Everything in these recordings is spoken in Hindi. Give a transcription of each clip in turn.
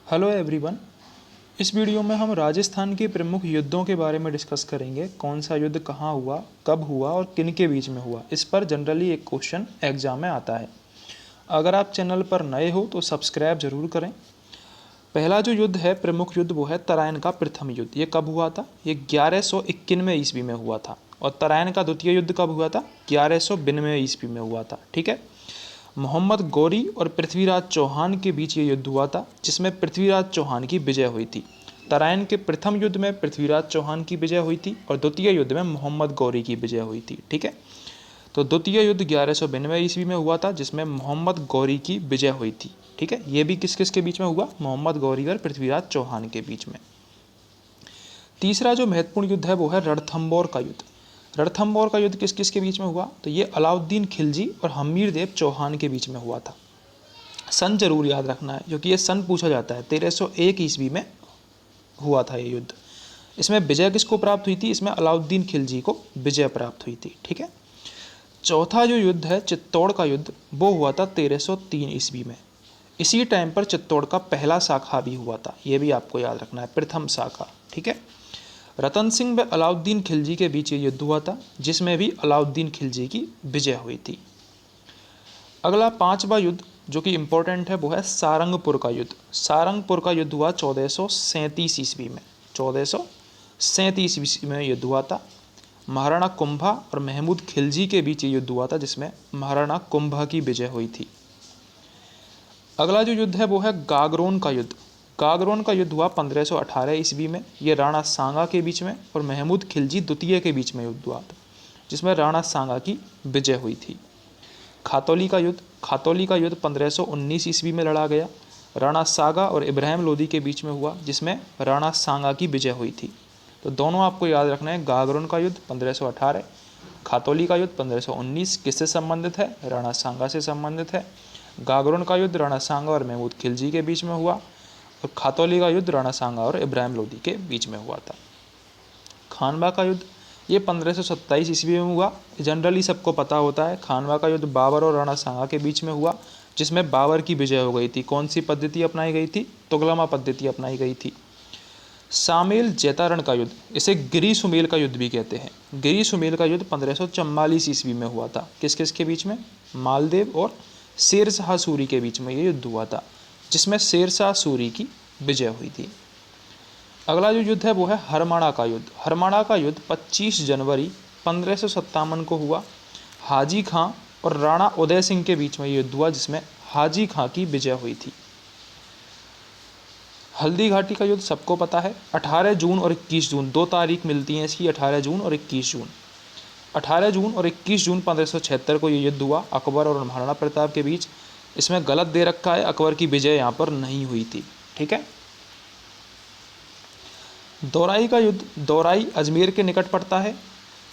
Hello everyone. इस वीडियो में हम राजस्थान के प्रमुख युद्धों के बारे में डिस्कस करेंगे। कौन सा युद्ध कहाँ हुआ, कब हुआ और किन के बीच में हुआ। इस पर जनरली एक क्वेश्चन एग्जाम में आता है। अगर आप चैनल पर नए हो तो सब्सक्राइब जरूर करें। पहला जो युद्ध है, प्रमुख युद्ध, वो है तराइन का प्रथम युद्ध। ये कब हुआ था? ये 1191 ईस्वी में हुआ था। और तराइन का द्वितीय युद्ध कब हुआ था? 1192 ईस्वी में हुआ था। ठीक है। मोहम्मद गौरी और पृथ्वीराज चौहान के बीच ये युद्ध हुआ था, जिसमें पृथ्वीराज चौहान की विजय हुई थी। तराइन के प्रथम युद्ध में पृथ्वीराज चौहान की विजय हुई थी और द्वितीय युद्ध में मोहम्मद गौरी की विजय हुई थी। ठीक है। तो द्वितीय युद्ध 1192 ईस्वी में हुआ था, जिसमें मोहम्मद गौरी की विजय हुई थी। ठीक है। ये भी किस किस के बीच में हुआ? मोहम्मद गौरी और पृथ्वीराज चौहान के बीच में। तीसरा जो महत्वपूर्ण युद्ध है वो है रणथंभौर का युद्ध। रणथंभौर का युद्ध किस किस के बीच में हुआ? तो ये अलाउद्दीन खिलजी और हमीरदेव चौहान के बीच में हुआ था। सन जरूर याद रखना है, क्योंकि ये सन पूछा जाता है। 1301 ईस्वी में हुआ था ये युद्ध। इसमें विजय किसको प्राप्त हुई थी? इसमें अलाउद्दीन खिलजी को विजय प्राप्त हुई थी। ठीक है। चौथा जो युद्ध है, चित्तौड़ का युद्ध, वो हुआ था 1303 ईस्वी में। इसी टाइम पर चित्तौड़ का पहला शाखा भी हुआ था। ये भी आपको याद रखना है, प्रथम शाखा। ठीक है। रतन सिंह व अलाउद्दीन खिलजी के बीच ये युद्ध हुआ था, जिसमें भी अलाउद्दीन खिलजी की विजय हुई थी। अगला पांचवा युद्ध जो कि इम्पोर्टेंट है वो है सारंगपुर का युद्ध। सारंगपुर का युद्ध हुआ 1437 ईस्वी में। 1437 ईस्वी में युद्ध हुआ था। महाराणा कुंभा और महमूद खिलजी के बीच ये युद्ध हुआ था, जिसमें महाराणा कुंभा की विजय हुई थी। अगला जो युद्ध है वो है गागरोन का युद्ध। गागरोन का युद्ध हुआ 1518 ईस्वी में। ये राणा सांगा के बीच में और महमूद खिलजी द्वितीय के बीच में युद्ध हुआ था, जिसमें राणा सांगा की विजय हुई थी। खातौली का युद्ध। खातौली का युद्ध 1519 ईस्वी में लड़ा गया। राणा सागा और इब्राहिम लोदी के बीच में हुआ, जिसमें राणा सांगा की विजय हुई थी। तो दोनों आपको याद रखना है। गागरोन का युद्ध 1518, खातौली का युद्ध 1519। किससे संबंधित है? राणा सांगा से संबंधित है। गागरोन का युद्ध राणा सांगा और महमूद खिलजी के बीच में हुआ और खातौली का युद्ध राणा सांगा और इब्राहिम लोदी के बीच में हुआ था। खानवा का युद्ध ये 1527 ईस्वी में हुआ। जनरली सबको पता होता है। खानवा का युद्ध बाबर और राणा सांगा के बीच में हुआ, जिसमें बाबर की विजय हो गई थी। कौन सी पद्धति अपनाई गई थी? तुगलमा पद्धति अपनाई गई थी। सामेल जैतारण का युद्ध, इसे गिरी सुमेल का युद्ध भी कहते हैं। गिरी सुमेल का युद्ध 1544 ईस्वी में हुआ था। किस किस के बीच में? मालदेव और शेरशाह सूरी के बीच में ये युद्ध हुआ था, जिसमें शेरशाह सूरी की विजय हुई थी। अगला जो युद्ध है वो है हरमाणा का युद्ध। हरमाणा का युद्ध 25 जनवरी 1557 को हुआ। हाजी खां और राणा उदय सिंह के बीच में युद्ध हुआ, जिसमें हाजी खां की विजय हुई थी। हल्दी घाटी का युद्ध सबको पता है। 18 जून और 21 जून, 2 तारीख मिलती हैं इसकी, 18 जून और 21 जून। 18 जून और 21 जून 1576 को ये युद्ध हुआ अकबर और महाराणा प्रताप के बीच। इसमें गलत दे रखा है, अकबर की विजय यहाँ पर नहीं हुई थी। ठीक है। दौराई का युद्ध, दौराई अजमेर के निकट पड़ता है।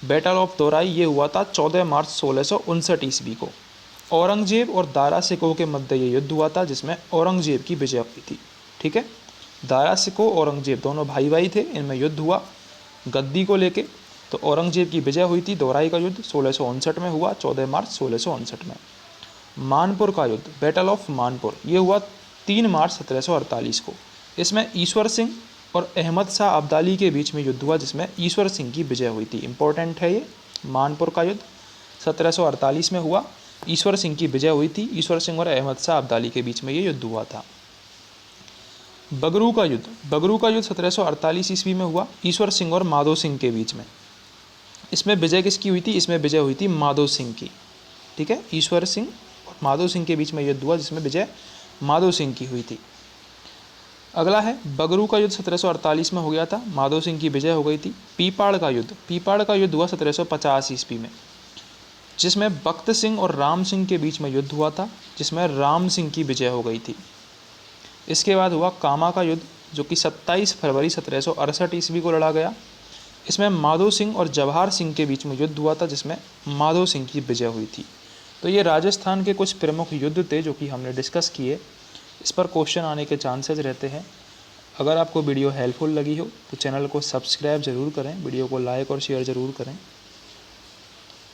बैटल ऑफ दौराई ये हुआ था 14 मार्च 1659 ईस्वी को। औरंगजेब और दारा सिकोह के मध्य ये युद्ध हुआ था, जिसमें औरंगजेब की विजय हुई थी। ठीक है। दारा सिकोह औरंगजेब दोनों भाई भाई थे, इनमें युद्ध हुआ गद्दी को लेके। तो औरंगजेब की विजय हुई थी। दौराई का युद्ध 1659 में हुआ, 14 मार्च 1659 में। मानपुर का युद्ध, बैटल ऑफ मानपुर, ये हुआ 3 मार्च 1748 को। इसमें ईश्वर सिंह और अहमद शाह अब्दाली के बीच में युद्ध हुआ, जिसमें ईश्वर सिंह की विजय हुई थी। इंपॉर्टेंट है ये। मानपुर का युद्ध 1748 में हुआ, ईश्वर सिंह की विजय हुई थी। ईश्वर सिंह और अहमद शाह अब्दाली के बीच में ये युद्ध हुआ था। बगरू का युद्ध, बगरू का युद्ध 1748 ईस्वी में हुआ, ईश्वर सिंह और माधो सिंह के बीच में। इसमें विजय किसकी हुई थी? इसमें विजय हुई थी माधो सिंह की। ठीक है। ईश्वर सिंह और माधो सिंह के बीच में युद्ध हुआ, जिसमें विजय माधो सिंह की हुई थी। अगला है बगरू का युद्ध 1748 में हो गया था, माधो सिंह की विजय हो गई थी। पीपाड़ का युद्ध, पीपाड़ का युद्ध हुआ 1750 ईस्वी में, जिसमें बख्त सिंह और राम सिंह के बीच में युद्ध हुआ था, जिसमें राम सिंह की विजय हो गई थी। इसके बाद हुआ कामा का युद्ध, जो कि 27 फरवरी 1768 ईस्वी को लड़ा गया। इसमें माधो सिंह और जवाहर सिंह के बीच में युद्ध हुआ था, जिसमें माधो सिंह की विजय हुई थी। तो ये राजस्थान के कुछ प्रमुख युद्ध थे जो कि हमने डिस्कस किए। इस पर क्वेश्चन आने के चांसेस रहते हैं। अगर आपको वीडियो हेल्पफुल लगी हो तो चैनल को सब्सक्राइब ज़रूर करें, वीडियो को लाइक और शेयर ज़रूर करें।